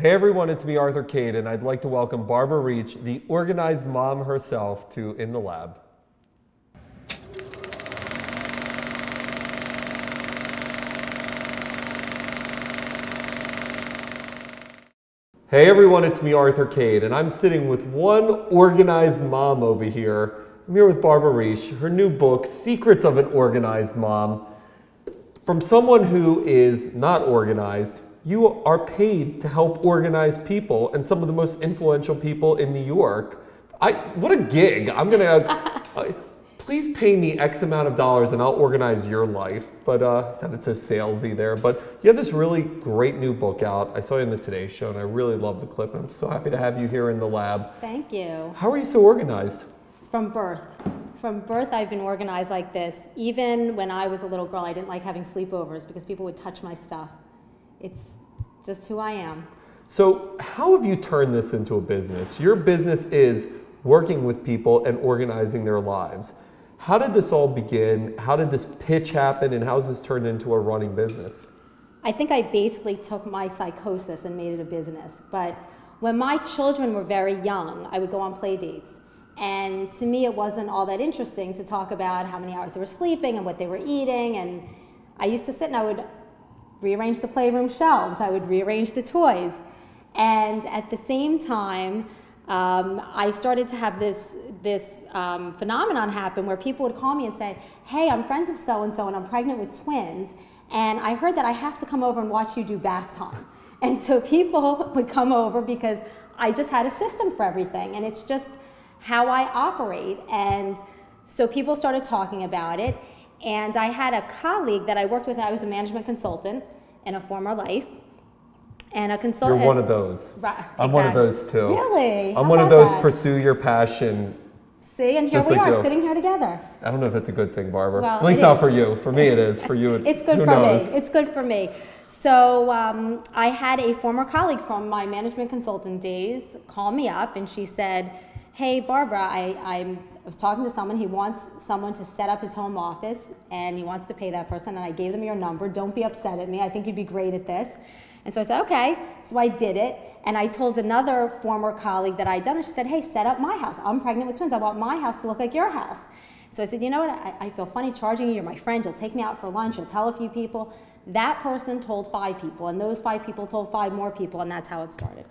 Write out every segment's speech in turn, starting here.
Hey everyone, it's me, Arthur Kade, and I'd like to welcome Barbara Reich, the organized mom herself, to In the Lab. Hey everyone, it's me, Arthur Kade, and I'm sitting with one organized mom over here. I'm here with Barbara Reich, her new book, Secrets of an Organized Mom. From someone who is not organized, you are paid to help organize people and some of the most influential people in New York. What a gig. I'm gonna, please pay me X amount of dollars and I'll organize your life. But it sounded so salesy there. But you have this really great new book out. I saw you in the Today Show and I really love the clip. And I'm so happy to have you here in the lab. Thank you. How are you so organized? From birth. From birth, I've been organized like this. Even when I was a little girl, I didn't like having sleepovers because people would touch my stuff. It's just who I am. So how have you turned this into a business? Your business is working with people and organizing their lives. How did this all begin? How did this pitch happen? And how has this turned into a running business? I think I basically took my psychosis and made it a business. But when my children were very young, I would go on play dates. And to me, it wasn't all that interesting to talk about how many hours they were sleeping and what they were eating. And I used to sit and I would rearrange the playroom shelves. I would rearrange the toys. And at the same time, I started to have this phenomenon happen where people would call me and say, hey, I'm friends of so-and-so and I'm pregnant with twins. And I heard that I have to come over and watch you do bath time. And so people would come over because I just had a system for everything. And it's just how I operate. And so people started talking about it. And I had a colleague that I worked with. I was a management consultant in a former life. And a consultant. You're one of those. Right, exactly. I'm one of those too. Really? I'm one of those pursue your passion. See, and here we are sitting here together. I don't know if it's a good thing, Barbara. Well, at least not for you. For me it is. For you, it's good who for knows? me. It's good for me. So I had a former colleague from my management consultant days call me up and she said, hey, Barbara, I was talking to someone. He wants someone to set up his home office and he wants to pay that person. And I gave them your number. Don't be upset at me. I think you'd be great at this. And so I said, okay. So I did it. And I told another former colleague that I'd done it. She said, hey, set up my house. I'm pregnant with twins. I want my house to look like your house. So I said, you know what? I feel funny charging you. You're my friend. You'll take me out for lunch. You'll tell a few people. That person told 5 people. And those 5 people told 5 more people. And that's how it started.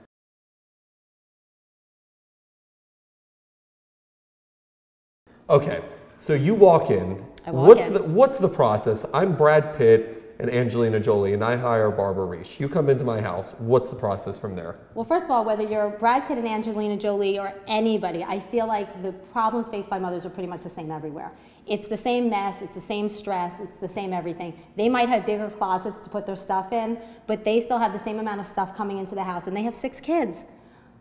Okay, so you walk in. What's the process? I'm Brad Pitt and Angelina Jolie, and I hire Barbara Reich. You come into my house. What's the process from there? Well, first of all, whether you're Brad Pitt and Angelina Jolie or anybody, I feel like the problems faced by mothers are pretty much the same everywhere. It's the same mess. It's the same stress. It's the same everything. They might have bigger closets to put their stuff in, but they still have the same amount of stuff coming into the house, and they have 6 kids.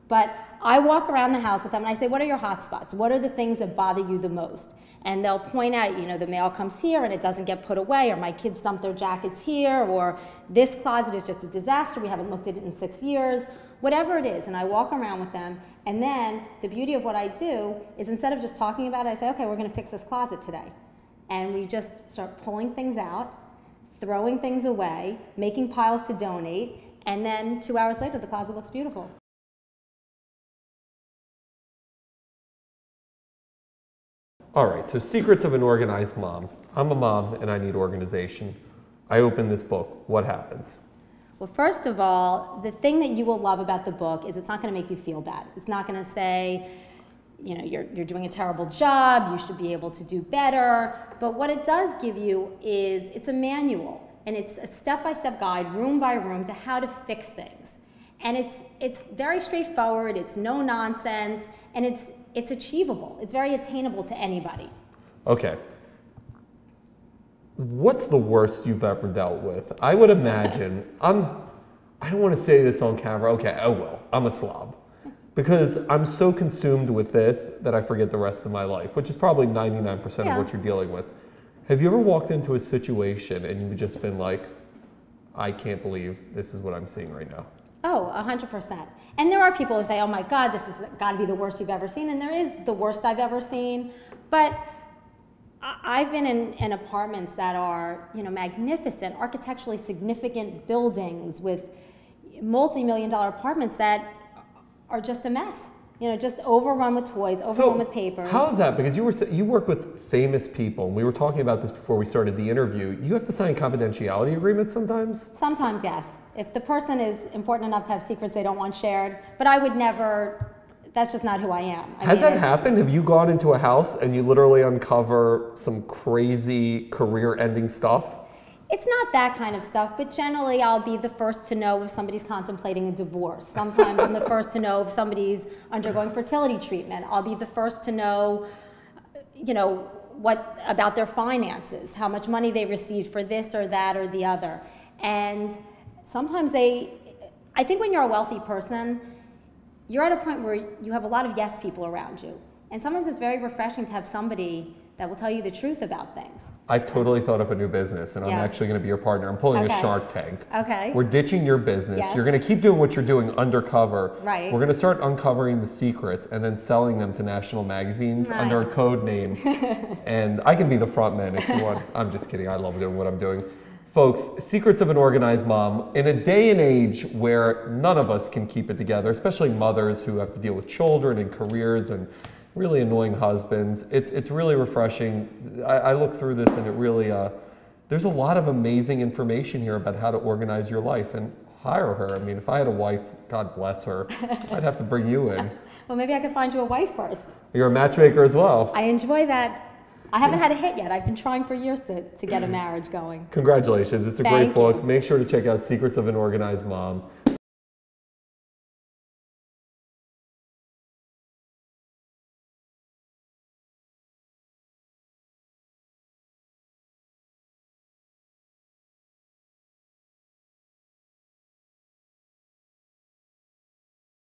But I walk around the house with them and I say, what are your hot spots? What are the things that bother you the most? And they'll point out, you know, the mail comes here and it doesn't get put away, or my kids dump their jackets here, or this closet is just a disaster. We haven't looked at it in 6 years, whatever it is. And I walk around with them. And then the beauty of what I do is instead of just talking about it, I say, okay, we're going to fix this closet today. And we just start pulling things out, throwing things away, making piles to donate. And then 2 hours later, the closet looks beautiful. All right, so Secrets of an Organized Mom. I'm a mom and I need organization. I open this book. What happens? Well, first of all, the thing that you will love about the book is it's not going to make you feel bad. It's not going to say, you know, you're doing a terrible job, you should be able to do better. But what it does give you is it's a manual, and it's a step-by-step guide, room by room, to how to fix things. And it's very straightforward, it's no nonsense, and it's achievable. It's very attainable to anybody. Okay. What's the worst you've ever dealt with? I would imagine, I don't want to say this on camera. Okay, I will. I'm a slob. Because I'm so consumed with this that I forget the rest of my life, which is probably 99% of what you're dealing with. Have you ever walked into a situation and you've just been like, I can't believe this is what I'm seeing right now? Oh, 100%. And there are people who say, oh my God, this has got to be the worst you've ever seen. And there is the worst I've ever seen. But I've been in apartments that are, you know, magnificent, architecturally significant buildings with multi-million-dollar apartments that are just a mess. You know, just overrun with toys, overrun with papers. How is that? Because you work with famous people, and we were talking about this before we started the interview. You have to sign confidentiality agreements sometimes? Sometimes, yes. If the person is important enough to have secrets they don't want shared, but I would never, that's just not who I am. Has that happened? Have you gone into a house and you literally uncover some crazy career-ending stuff? It's not that kind of stuff, but generally I'll be the first to know if somebody's contemplating a divorce. Sometimes I'm the first to know if somebody's undergoing fertility treatment. I'll be the first to know, you know, what about their finances, how much money they received for this or that or the other. And sometimes I think when you're a wealthy person, you're at a point where you have a lot of yes people around you. And sometimes it's very refreshing to have somebody that will tell you the truth about things. I've totally thought up a new business, and I'm actually going to be your partner. I'm pulling a Shark Tank. Okay. We're ditching your business. Yes. You're going to keep doing what you're doing undercover. Right. We're going to start uncovering the secrets and then selling them to national magazines under a code name. And I can be the front man if you want. I'm just kidding. I love doing what I'm doing. Folks, Secrets of an Organized Mom. In a day and age where none of us can keep it together, especially mothers who have to deal with children and careers and really annoying husbands, it's really refreshing. I look through this and it really, there's a lot of amazing information here about how to organize your life, and hire her. I mean, if I had a wife, God bless her, I'd have to bring you in. Well, maybe I could find you a wife first. You're a matchmaker as well. I enjoy that. I haven't had a hit yet. I've been trying for years to get a marriage going. Congratulations. It's a great book. Make sure to check out Secrets of an Organized Mom.